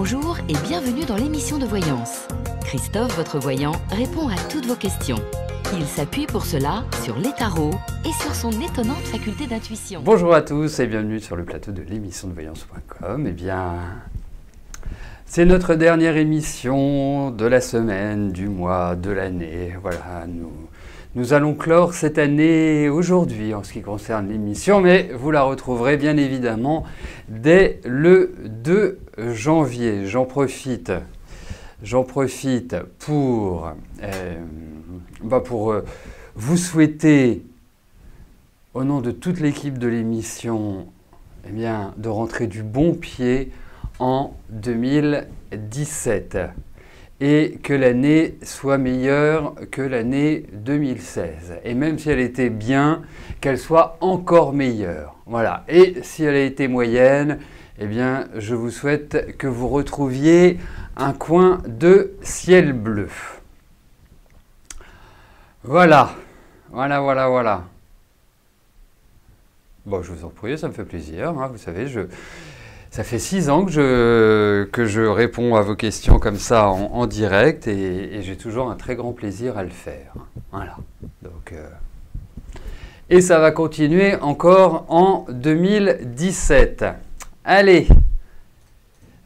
Bonjour et bienvenue dans l'émission de voyance. Christophe, votre voyant, répond à toutes vos questions. Il s'appuie pour cela sur les tarots et sur son étonnante faculté d'intuition. Bonjour à tous et bienvenue sur le plateau de l'émission de voyance.com. Eh bien, c'est notre dernière émission de la semaine, du mois, de l'année. Voilà, nous allons clore cette année aujourd'hui en ce qui concerne l'émission, mais vous la retrouverez bien évidemment dès le 2 janvier. J'en profite pour vous souhaiter, au nom de toute l'équipe de l'émission, eh bien, de rentrer du bon pied en 2017 et que l'année soit meilleure que l'année 2016. Et même si elle était bien, qu'elle soit encore meilleure. Voilà. Et si elle a été moyenne, eh bien, je vous souhaite que vous retrouviez un coin de ciel bleu. Voilà. Voilà. Bon, je vous en prie, ça me fait plaisir. Hein, vous savez, ça fait 6 ans que je réponds à vos questions comme ça en direct et j'ai toujours un très grand plaisir à le faire. Voilà. Donc, et ça va continuer encore en 2017. Allez,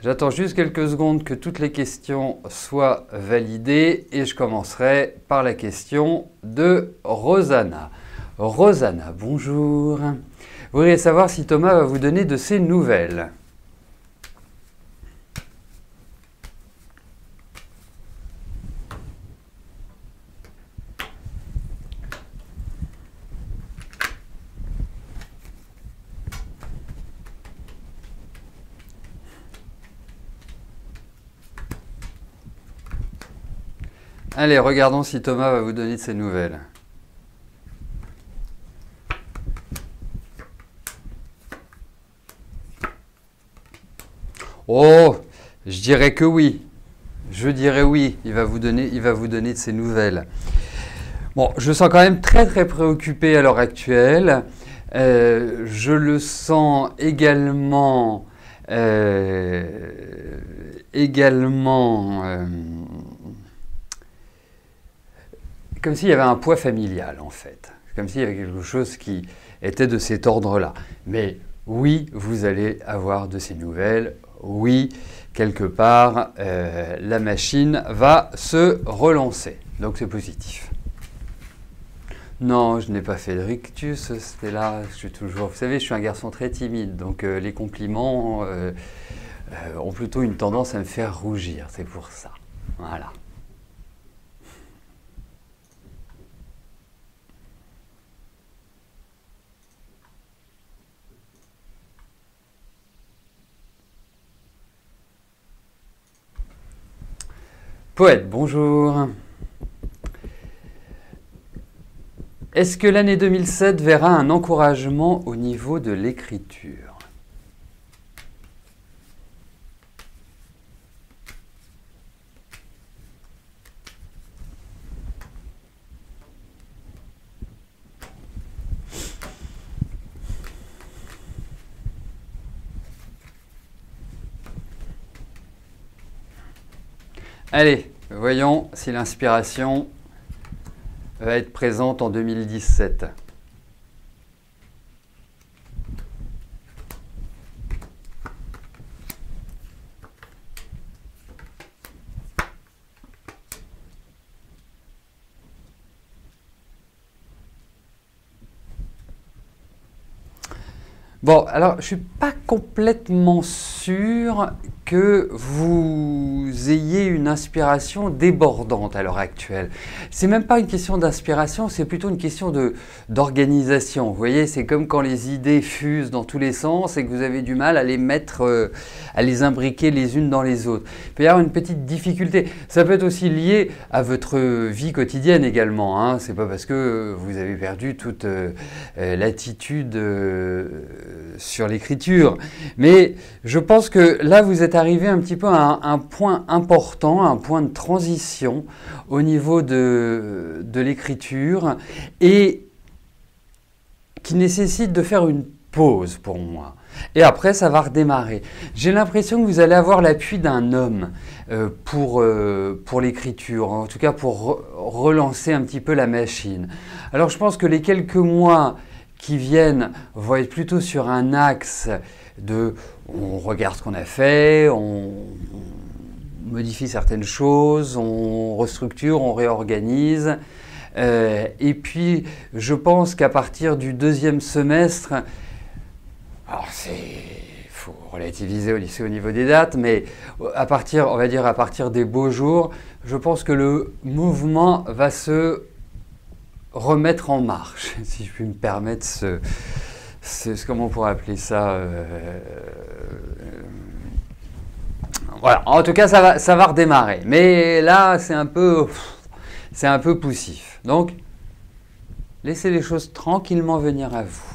j'attends juste quelques secondes que toutes les questions soient validées et je commencerai par la question de Rosanna. Rosanna, bonjour. Vous voudriez savoir si Thomas va vous donner de ses nouvelles. Allez, regardons si Thomas va vous donner de ses nouvelles. Oh, je dirais que oui. Je dirais oui, il va vous donner de ses nouvelles. Bon, je sens quand même très préoccupé à l'heure actuelle. Je le sens également comme s'il y avait un poids familial en fait. Comme s'il y avait quelque chose qui était de cet ordre-là. Mais oui, vous allez avoir de ces nouvelles. Oui, quelque part, la machine va se relancer. Donc c'est positif. Non, je n'ai pas fait de rictus, c'était là. Je suis toujours. Vous savez, je suis un garçon très timide, donc les compliments ont plutôt une tendance à me faire rougir. C'est pour ça. Voilà. Poète, bonjour. Est-ce que l'année 2007 verra un encouragement au niveau de l'écriture? Allez, voyons si l'inspiration va être présente en 2017. Bon, alors je ne suis pas complètement sûr que vous ayez une inspiration débordante à l'heure actuelle. C'est même pas une question d'inspiration, c'est plutôt une question d'organisation. Vous voyez, c'est comme quand les idées fusent dans tous les sens et que vous avez du mal à les mettre, à les imbriquer les unes dans les autres. Il peut y avoir une petite difficulté. Ça peut être aussi lié à votre vie quotidienne également. Hein. C'est pas parce que vous avez perdu toute l'attitude sur l'écriture. Mais je pense que là, vous êtes arrivé un petit peu à un point important, un point de transition au niveau de l'écriture et qui nécessite de faire une pause pour moi. Et après, ça va redémarrer. J'ai l'impression que vous allez avoir l'appui d'un homme pour l'écriture, en tout cas pour relancer un petit peu la machine. Alors je pense que les quelques mois qui viennent vont être plutôt sur un axe de on regarde ce qu'on a fait, on modifie certaines choses, on restructure, on réorganise. Et puis je pense qu'à partir du deuxième semestre, alors il faut relativiser au niveau des dates, mais à partir, on va dire à partir des beaux jours, je pense que le mouvement va se remettre en marche, si je puis me permettre comment on pourrait appeler ça voilà, en tout cas ça va redémarrer, mais là c'est un peu poussif, donc laissez les choses tranquillement venir à vous.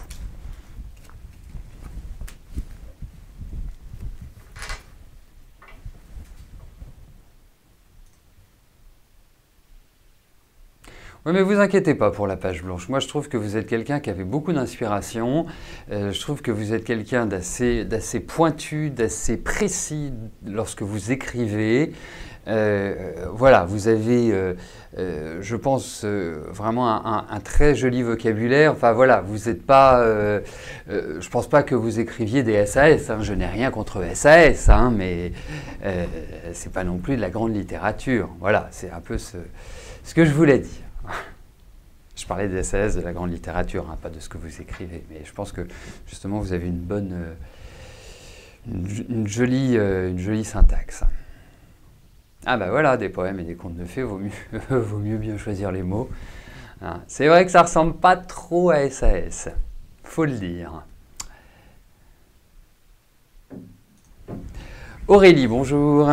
Oui, mais vous inquiétez pas pour la page blanche. Moi, je trouve que vous êtes quelqu'un qui avait beaucoup d'inspiration. Je trouve que vous êtes quelqu'un d'assez pointu, d'assez précis lorsque vous écrivez. Voilà, vous avez, je pense, vraiment un très joli vocabulaire. Enfin voilà, vous n'êtes pas, je pense pas que vous écriviez des SAS. Hein. Je n'ai rien contre SAS, hein, mais c'est pas non plus de la grande littérature. Voilà, c'est un peu ce que je voulais dire. Je parlais des SAS, de la grande littérature, hein, pas de ce que vous écrivez, mais je pense que justement vous avez une jolie syntaxe. Ah ben voilà, des poèmes et des contes de fées, vaut mieux bien choisir les mots. Hein, c'est vrai que ça ressemble pas trop à SAS, faut le dire. Aurélie, bonjour.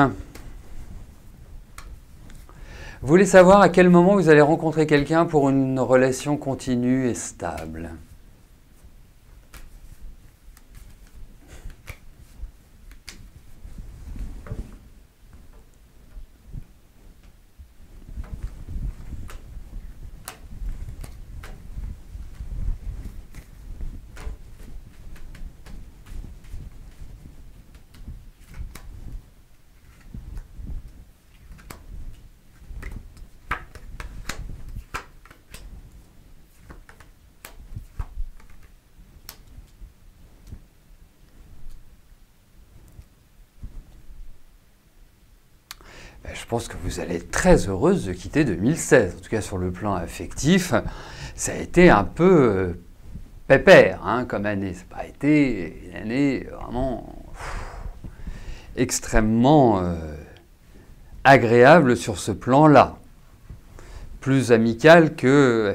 Vous voulez savoir à quel moment vous allez rencontrer quelqu'un pour une relation continue et stable? Je pense que vous allez être très heureuse de quitter 2016. En tout cas, sur le plan affectif, ça a été un peu pépère hein, comme année. Ça n'a pas été une année vraiment extrêmement agréable sur ce plan-là. Plus amical que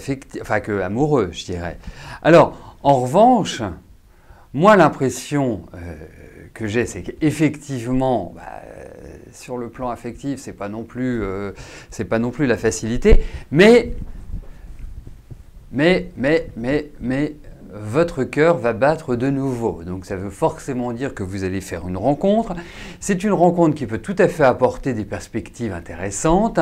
amoureux, je dirais. Alors, en revanche, moi, l'impression que j'ai, c'est qu'effectivement, sur le plan affectif, c'est pas non plus la facilité, mais votre cœur va battre de nouveau. Donc ça veut forcément dire que vous allez faire une rencontre. C'est une rencontre qui peut tout à fait apporter des perspectives intéressantes.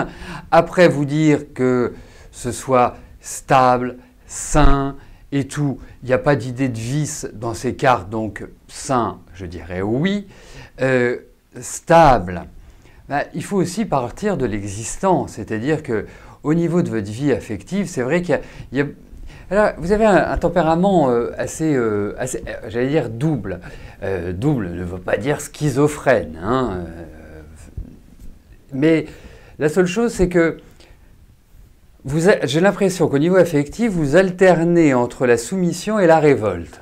Après vous dire que ce soit stable, sain et tout, il n'y a pas d'idée de vice dans ces cartes, donc sain, je dirais oui. Stable, il faut aussi partir de l'existant, c'est-à-dire qu'au niveau de votre vie affective, c'est vrai qu'il y a alors, vous avez un tempérament assez j'allais dire double. Double ne veut pas dire schizophrène, hein, mais la seule chose, c'est que j'ai l'impression qu'au niveau affectif, vous alternez entre la soumission et la révolte.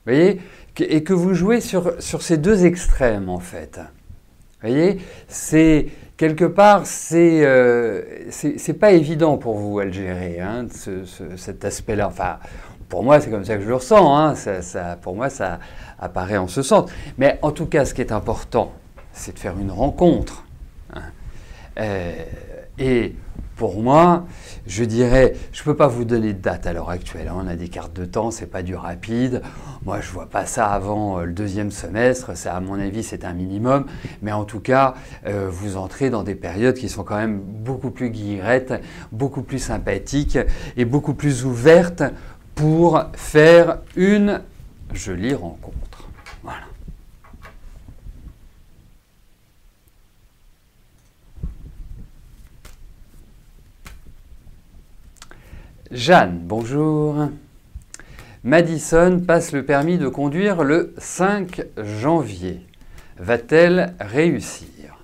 Vous voyez? Et que vous jouez sur ces deux extrêmes, en fait. Vous voyez? C'est quelque part, c'est pas évident pour vous à le gérer, hein, cet aspect-là. Enfin, pour moi, c'est comme ça que je le ressens. Hein, pour moi, ça apparaît en ce sens. Mais en tout cas, ce qui est important, c'est de faire une rencontre. Hein. Et pour moi, je dirais, je ne peux pas vous donner de date à l'heure actuelle. Hein, on a des cartes de temps, c'est pas du rapide. Moi, je ne vois pas ça avant le deuxième semestre. Ça, à mon avis, c'est un minimum. Mais en tout cas, vous entrez dans des périodes qui sont quand même beaucoup plus guillerettes, beaucoup plus sympathiques et beaucoup plus ouvertes pour faire une jolie rencontre. Jeanne, bonjour. Madison passe le permis de conduire le 5 janvier. Va-t-elle réussir?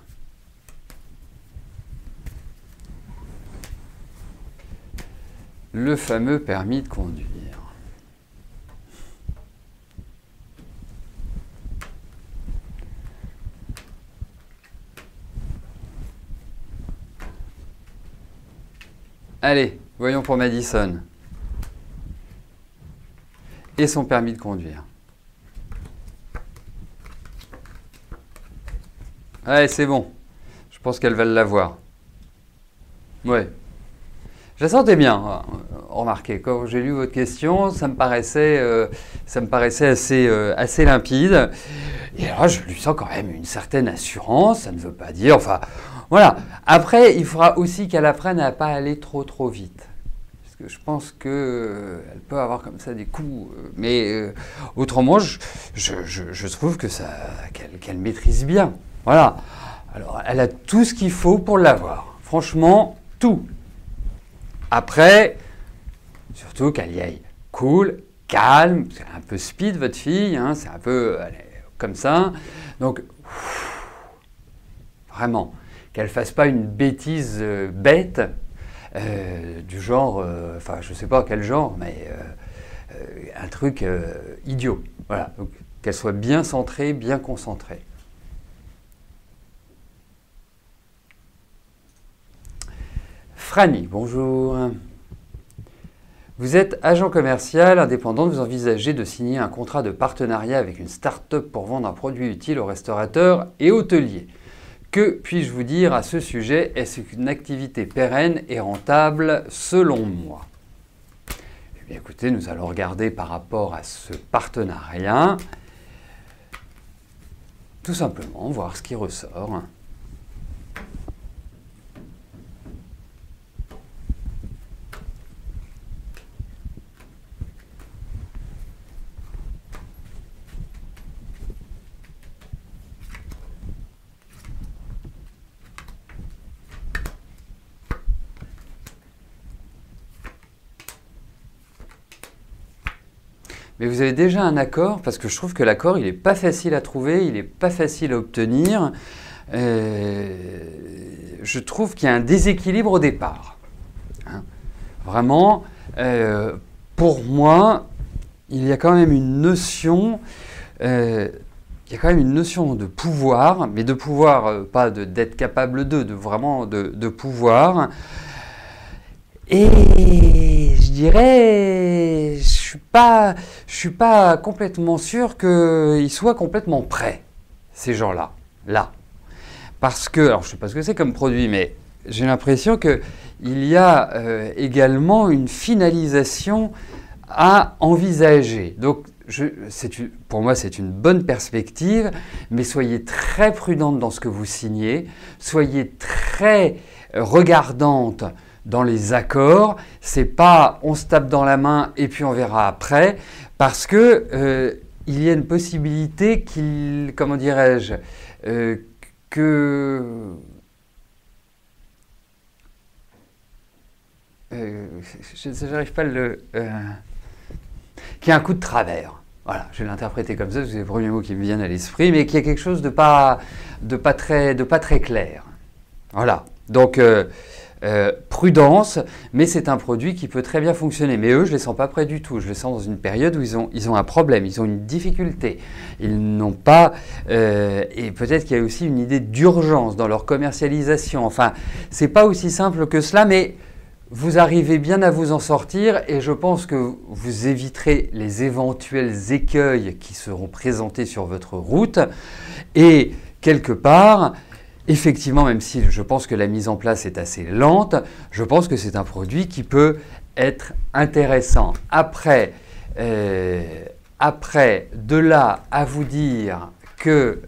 Le fameux permis de conduire. Allez, voyons pour Madison. Et son permis de conduire. Allez, c'est bon. Je pense qu'elle va l'avoir. Ouais. Je la sentais bien. Remarquez, quand j'ai lu votre question, ça me paraissait assez limpide. Et là, je lui sens quand même une certaine assurance. Ça ne veut pas dire... Enfin, voilà. Après, il faudra aussi qu'elle apprenne à ne pas aller trop vite. Parce que je pense qu'elle peut avoir comme ça des coups. Mais autrement, je trouve que qu'elle maîtrise bien. Voilà. Alors, elle a tout ce qu'il faut pour l'avoir. Franchement, tout. Après, surtout qu'elle y aille cool, calme, c'est un peu speed votre fille, hein, c'est un peu comme ça. Donc, vraiment, qu'elle ne fasse pas une bêtise bête, du genre, enfin je ne sais pas quel genre, mais un truc idiot. Voilà, donc qu'elle soit bien centrée, bien concentrée. Franny, bonjour. Vous êtes agent commercial indépendant, vous envisagez de signer un contrat de partenariat avec une start-up pour vendre un produit utile aux restaurateurs et hôteliers. Que puis-je vous dire à ce sujet? Est-ce qu'une activité pérenne et rentable selon moi? Eh bien, écoutez, nous allons regarder par rapport à ce partenariat, tout simplement voir ce qui ressort. Mais vous avez déjà un accord, parce que je trouve que l'accord, il n'est pas facile à trouver, il n'est pas facile à obtenir. Je trouve qu'il y a un déséquilibre au départ. Hein. Vraiment, pour moi, il y a quand même une notion, de pouvoir, mais de pouvoir, pas d'être capable vraiment de pouvoir. Et je dirais, je suis pas complètement sûr qu'ils soient complètement prêts, ces gens-là, là. Parce que, alors je sais pas ce que c'est comme produit, mais j'ai l'impression qu'il y a également une finalisation à envisager. Donc, pour moi, c'est une bonne perspective, mais soyez très prudente dans ce que vous signez, soyez très regardante dans les accords, c'est pas on se tape dans la main et puis on verra après, parce que il y a une possibilité qu'il, comment dirais-je, que j'arrive pas à le qu'il y a un coup de travers. Voilà, je vais l'interpréter comme ça, c'est les premiers mots qui me viennent à l'esprit, mais qu'il y a quelque chose de pas très clair. Voilà, donc prudence, mais c'est un produit qui peut très bien fonctionner. Mais eux, je ne les sens pas prêts du tout. Je les sens dans une période où ils ont un problème, ils ont une difficulté. Ils n'ont pas... et peut-être qu'il y a aussi une idée d'urgence dans leur commercialisation. Enfin, ce n'est pas aussi simple que cela, mais vous arrivez bien à vous en sortir et je pense que vous éviterez les éventuels écueils qui seront présentés sur votre route. Et quelque part... Effectivement, même si je pense que la mise en place est assez lente, je pense que c'est un produit qui peut être intéressant. Après, de là à vous dire que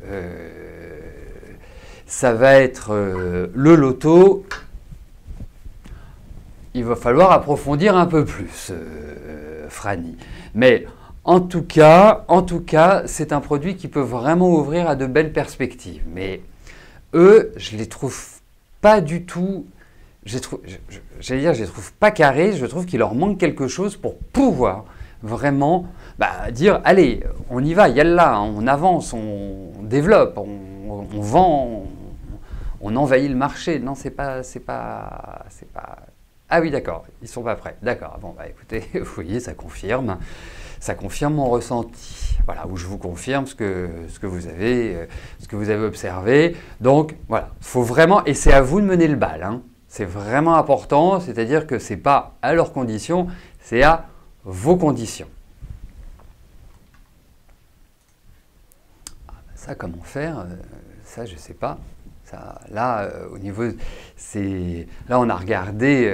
ça va être le loto, il va falloir approfondir un peu plus, Franny. Mais en tout cas, c'est un produit qui peut vraiment ouvrir à de belles perspectives. Mais eux, je ne les trouve pas du tout j'allais dire, je les trouve pas carrés, je trouve qu'il leur manque quelque chose pour pouvoir vraiment dire, allez, on y va, yallah, hein, on avance, on développe, on vend, on envahit le marché. Non, c'est pas. Ah oui, d'accord, ils sont pas prêts. D'accord, bon, écoutez, vous voyez, ça confirme mon ressenti. Voilà, où je vous confirme ce que vous avez observé. Donc, voilà, faut vraiment, et c'est à vous de mener le bal, hein. C'est vraiment important, c'est-à-dire que c'est pas à leurs conditions, c'est à vos conditions. Ça, comment faire? Ça, je sais pas. Là, au niveau, là, on a regardé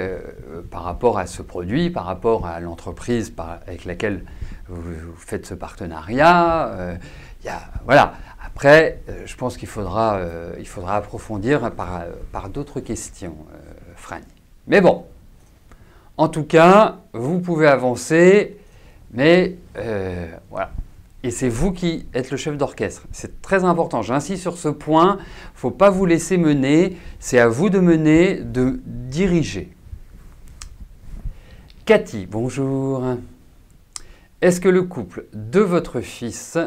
par rapport à ce produit, par rapport à l'entreprise avec laquelle vous faites ce partenariat. Voilà. Après, je pense qu'il faudra approfondir par d'autres questions, Franny. Mais bon, en tout cas, vous pouvez avancer, mais voilà. Et c'est vous qui êtes le chef d'orchestre. C'est très important, j'insiste sur ce point. Il ne faut pas vous laisser mener, c'est à vous de mener, de diriger. Cathy, bonjour. Est-ce que le couple de votre fils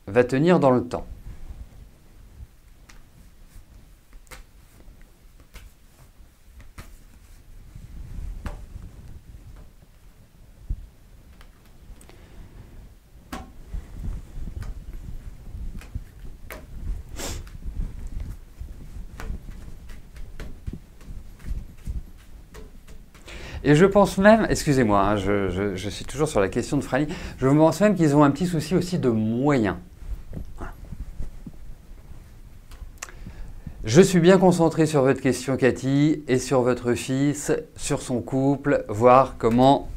va tenir dans le temps? Et je pense même, excusez-moi, hein, je suis toujours sur la question de Franny, je pense même qu'ils ont un petit souci aussi de moyens. Voilà. Je suis bien concentré sur votre question, Cathy, et sur votre fils, sur son couple, voir comment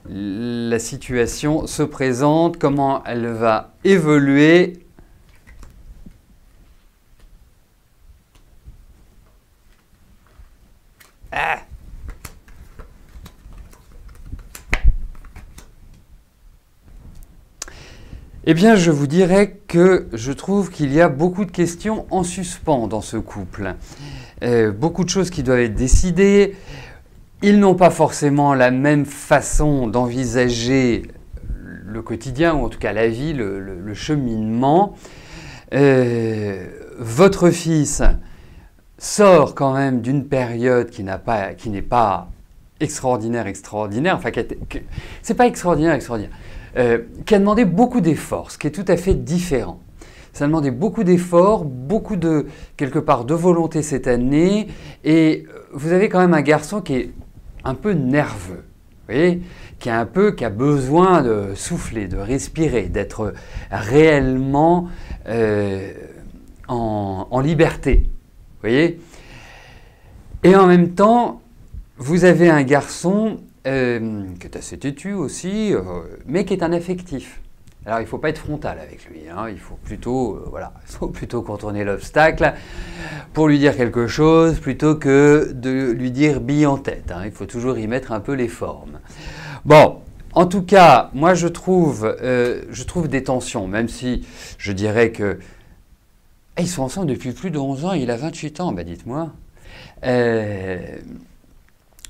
la situation se présente, comment elle va évoluer. Ah! Eh bien, je vous dirais que je trouve qu'il y a beaucoup de questions en suspens dans ce couple. Beaucoup de choses qui doivent être décidées. Ils n'ont pas forcément la même façon d'envisager le quotidien, ou en tout cas la vie, le cheminement. Votre fils sort quand même d'une période qui n'est pas extraordinaire. Enfin, c'est pas extraordinaire. Qui a demandé beaucoup d'efforts, ce qui est tout à fait différent. Ça a demandé beaucoup d'efforts, quelque part, de volonté cette année, et vous avez quand même un garçon qui est un peu nerveux, vous voyez, qui a besoin de souffler, de respirer, d'être réellement en liberté, vous voyez. Et en même temps, vous avez un garçon qui est assez têtu aussi, mais qui est un affectif. Alors il ne faut pas être frontal avec lui, hein. Il faut plutôt contourner l'obstacle pour lui dire quelque chose plutôt que de lui dire bille en tête, hein. Il faut toujours y mettre un peu les formes. Bon, en tout cas, moi je trouve des tensions, même si je dirais que ils sont ensemble depuis plus de 11 ans, il a 28 ans, dites-moi.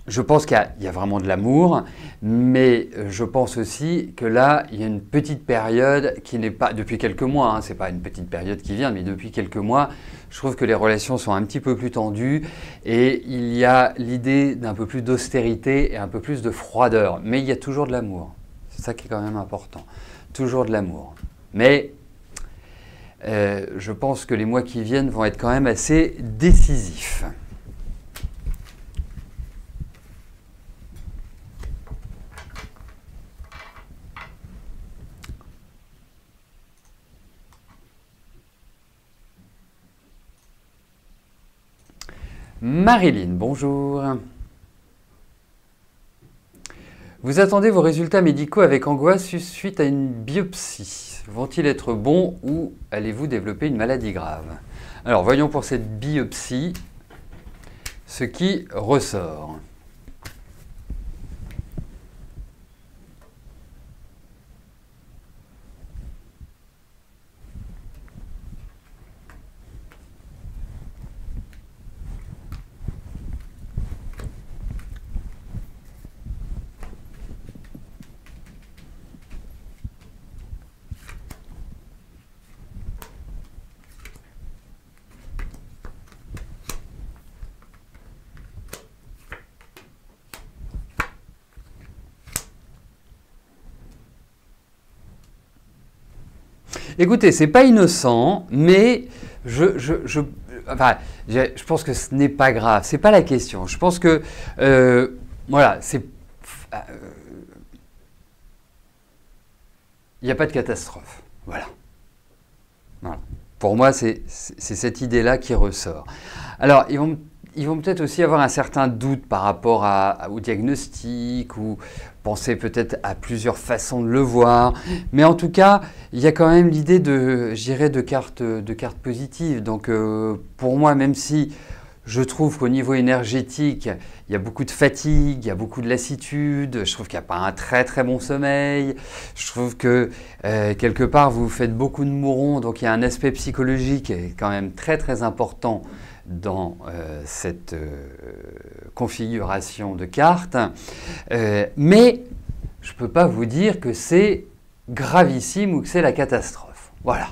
Je pense qu'il y a vraiment de l'amour, mais je pense aussi que là, il y a une petite période qui n'est pas, depuis quelques mois, hein, ce n'est pas une petite période qui vient, mais depuis quelques mois, je trouve que les relations sont un petit peu plus tendues et il y a l'idée d'un peu plus d'austérité et un peu plus de froideur. Mais il y a toujours de l'amour, c'est ça qui est quand même important, toujours de l'amour. Mais je pense que les mois qui viennent vont être quand même assez décisifs. Marilyn, bonjour. Vous attendez vos résultats médicaux avec angoisse suite à une biopsie. Vont-ils être bons ou allez-vous développer une maladie grave? Alors, voyons pour cette biopsie ce qui ressort. Écoutez, c'est pas innocent, mais enfin, je pense que ce n'est pas grave. C'est pas la question. Je pense que voilà, il n'y a pas de catastrophe. Voilà. Voilà. Pour moi, c'est cette idée-là qui ressort. Alors, ils vont peut-être aussi avoir un certain doute par rapport au diagnostic ou penser peut-être à plusieurs façons de le voir. Mais en tout cas, il y a quand même l'idée de cartes positives. Donc, pour moi, même si je trouve qu'au niveau énergétique, il y a beaucoup de fatigue, il y a beaucoup de lassitude, je trouve qu'il n'y a pas un très très bon sommeil, je trouve que quelque part vous faites beaucoup de mourons, donc il y a un aspect psychologique qui est quand même très très important dans cette configuration de cartes, mais je ne peux pas vous dire que c'est gravissime ou que c'est la catastrophe. Voilà.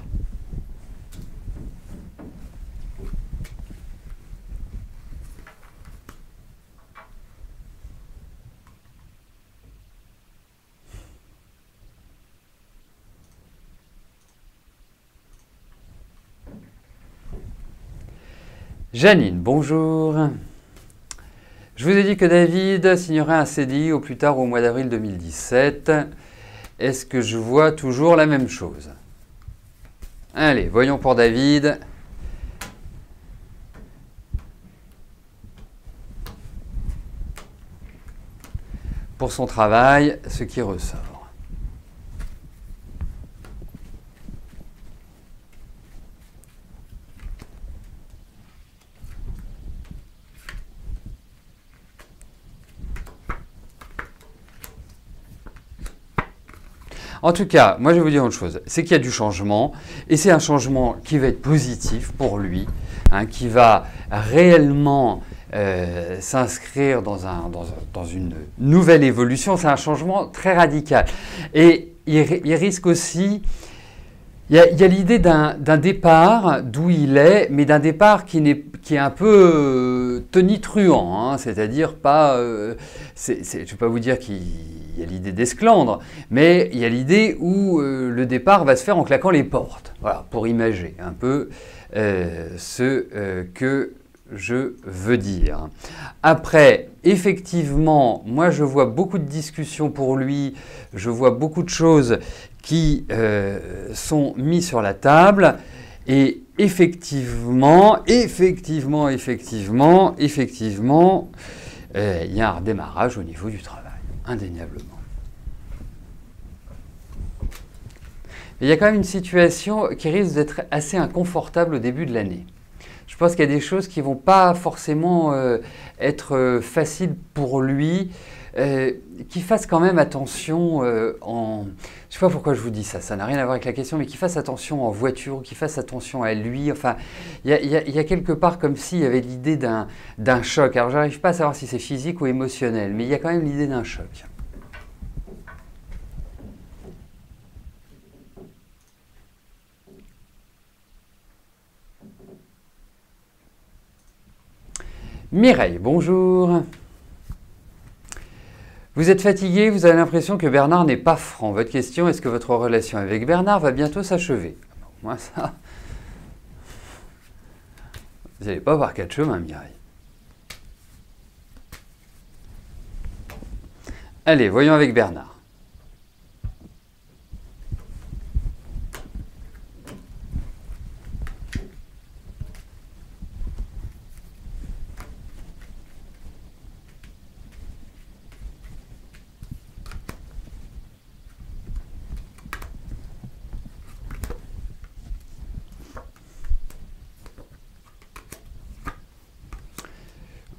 Janine, bonjour. Je vous ai dit que David signerait un CDI au plus tard au mois d'avril 2017. Est-ce que je vois toujours la même chose? Allez, voyons pour David. Pour son travail, ce qui ressort. En tout cas, moi je vais vous dire une chose, c'est qu'il y a du changement, et c'est un changement qui va être positif pour lui, hein, qui va réellement s'inscrire dans une nouvelle évolution. C'est un changement très radical. Et il risque aussi... Il y a l'idée d'un départ d'où il est, mais d'un départ qui est un peu tonitruant, hein, c'est-à-dire pas... je ne vais pas vous dire qu'il y a l'idée d'esclandre, mais il y a l'idée où le départ va se faire en claquant les portes, voilà, pour imager un peu ce que je veux dire. Après, effectivement, moi je vois beaucoup de discussions pour lui, je vois beaucoup de choses qui sont mises sur la table, et effectivement, il y a un redémarrage au niveau du travail, indéniablement. Mais il y a quand même une situation qui risque d'être assez inconfortable au début de l'année. Je pense qu'il y a des choses qui ne vont pas forcément être faciles pour lui, qu'il fasse quand même attention je ne sais pas pourquoi je vous dis ça, ça n'a rien à voir avec la question, mais qu'il fasse attention en voiture, qu'il fasse attention à lui. Enfin, il y a quelque part comme s'il y avait l'idée d'un choc. Alors, je n'arrive pas à savoir si c'est physique ou émotionnel, mais il y a quand même l'idée d'un choc. Mireille, bonjour. Vous êtes fatigué, vous avez l'impression que Bernard n'est pas franc. Votre question, est-ce que votre relation avec Bernard va bientôt s'achever? Moi, ça... Vous n'allez pas voir quatre chemins, Mireille. Allez, voyons avec Bernard.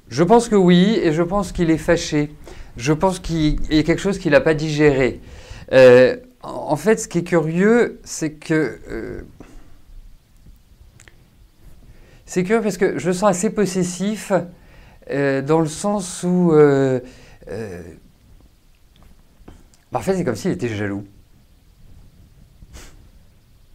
Je pense que oui, et je pense qu'il est fâché. Je pense qu'il y a quelque chose qu'il n'a pas digéré. En fait, ce qui est curieux, c'est que... c'est curieux parce que je le sens assez possessif, dans le sens où... en fait, c'est comme s'il était jaloux.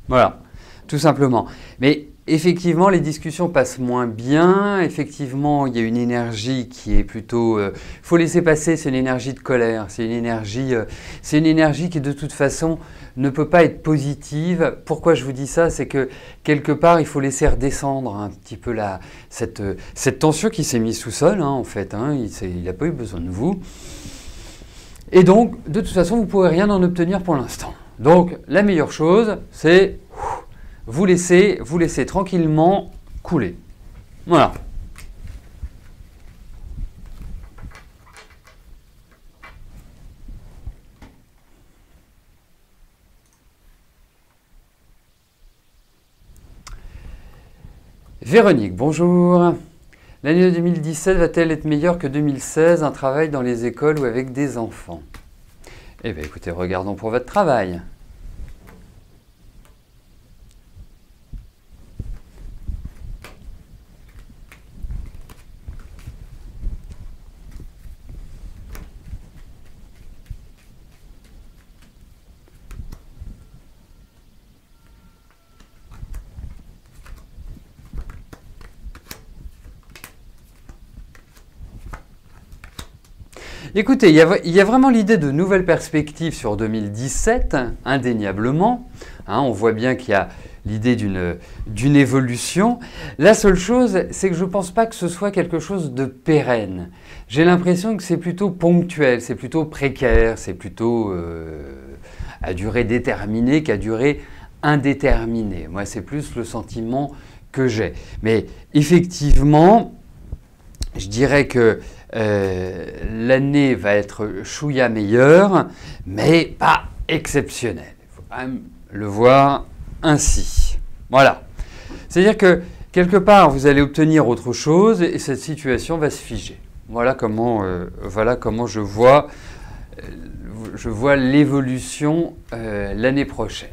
Voilà, tout simplement. Mais effectivement, les discussions passent moins bien. Effectivement, il y a une énergie qui est plutôt... Il faut laisser passer, c'est une énergie de colère. C'est une énergie qui, de toute façon, ne peut pas être positive. Pourquoi je vous dis ça? C'est que, quelque part, il faut laisser redescendre un petit peu cette tension qui s'est mise sous sol, hein, en fait. Hein, il n'a pas eu besoin de vous. Et donc, de toute façon, vous ne pourrez rien en obtenir pour l'instant. Donc, la meilleure chose, c'est... vous laissez tranquillement couler. Voilà. Véronique, bonjour. L'année 2017 va-t-elle être meilleure que 2016, un travail dans les écoles ou avec des enfants? Eh bien, écoutez, regardons pour votre travail. Écoutez, il y a vraiment l'idée de nouvelles perspectives sur 2017, indéniablement. Hein, on voit bien qu'il y a l'idée d'une évolution. La seule chose, c'est que je ne pense pas que ce soit quelque chose de pérenne. J'ai l'impression que c'est plutôt ponctuel, c'est plutôt précaire, c'est plutôt à durée déterminée qu'à durée indéterminée. Moi, c'est plus le sentiment que j'ai. Mais effectivement, je dirais que l'année va être chouïa meilleure, mais pas exceptionnelle. Il faut quand même le voir ainsi. Voilà. C'est-à-dire que quelque part, vous allez obtenir autre chose et cette situation va se figer. Voilà comment je vois l'évolution l'année prochaine.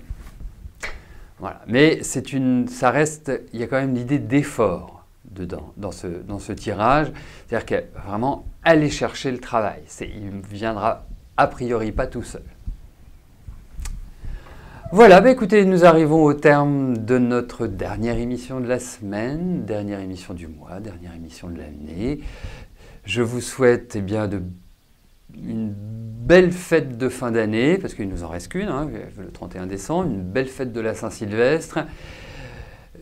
Voilà. Mais ça reste, il y a quand même l'idée d'effort dedans, dans ce tirage. C'est-à-dire que vraiment aller chercher le travail. Il ne viendra a priori pas tout seul. Voilà, bah écoutez, nous arrivons au terme de notre dernière émission de la semaine, dernière émission du mois, dernière émission de l'année. Je vous souhaite une belle fête de fin d'année, parce qu'il nous en reste qu'une, hein, le 31 décembre, une belle fête de la Saint-Sylvestre.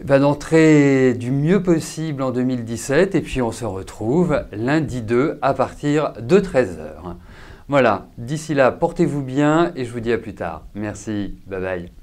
D'entrer du mieux possible en 2017 et puis on se retrouve lundi 2 à partir de 13 h. Voilà, d'ici là, portez-vous bien et je vous dis à plus tard. Merci, bye bye.